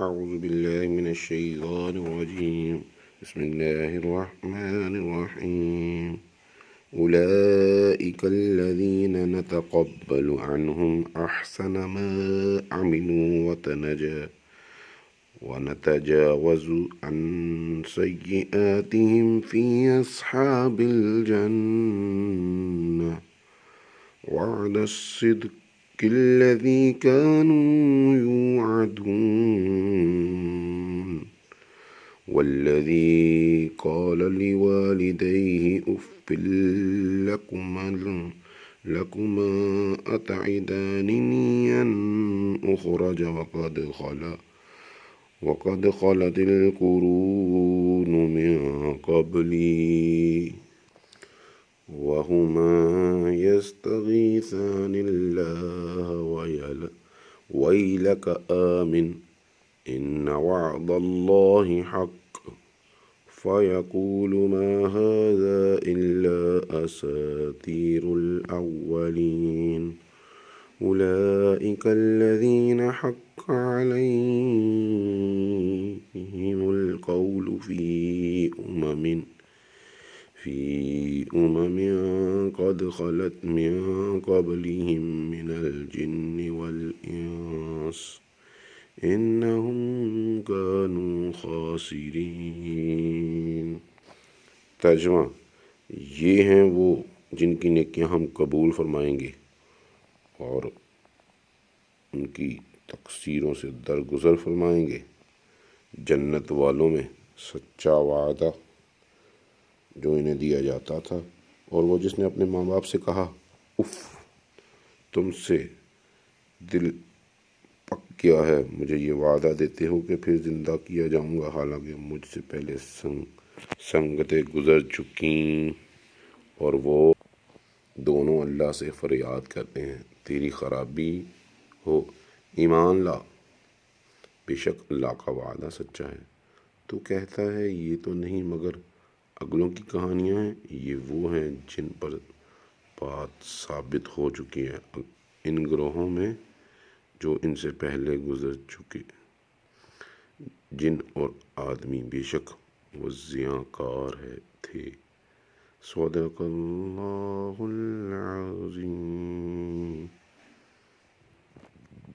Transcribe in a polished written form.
أعوذ بالله من الشيطان الرجيم بسم الله الرحمن الرحيم أولئك الذين نتقبل عنهم أحسن ما عملوا ونتجاوز عن سيئاتهم في أصحاب الجنة وعد الصدق الذي كانوا يوعدون والذي قال لوالديه أف لكما أتعدانني أن أخرج وقد خلت القرون من قبلي وهما يستغيثان الله ويلك آمن إن وعد الله حق فيقول ما هذا إلا أساطير الأولين أولئك الذين حق عليهم القول في أمم قد خلت من قبلهم من الجن والإنس إنهم كانوا خاسرين۔ ترجمہ: یہ ہیں وہ جن کی نیکیاں ہم قبول فرمائیں گے اور ان کی تقصیروں سے درگزر فرمائیں گے۔ جنت والوں میں سچا وعدہ جو انہیں دیا جاتا تھا، اور وہ جس نے اپنے ماں باپ سے کہا اف، تم سے دل پک گیا ہے، مجھے یہ وعدہ دیتے ہو کہ پھر زندہ کیا جاؤں گا حالانکہ مجھ سے پہلے سنگتیں گزر چکیں۔ اور وہ دونوں اللہ سے فریاد کرتے ہیں تیری خرابی ہو، ایمان لا، بے شک اللہ کا وعدہ سچا ہے۔ تو کہتا ہے یہ تو نہیں مگر اگلوں کی کہانیاں ہیں، یہ وہ ہیں جن پر بات ثابت ہو چکی ہے ان گروہوں میں جو ان سے پہلے گزر چکے، جن اور آدمی، بے شک وہ زیاں کار تھے۔ صدق اللہ العظیم۔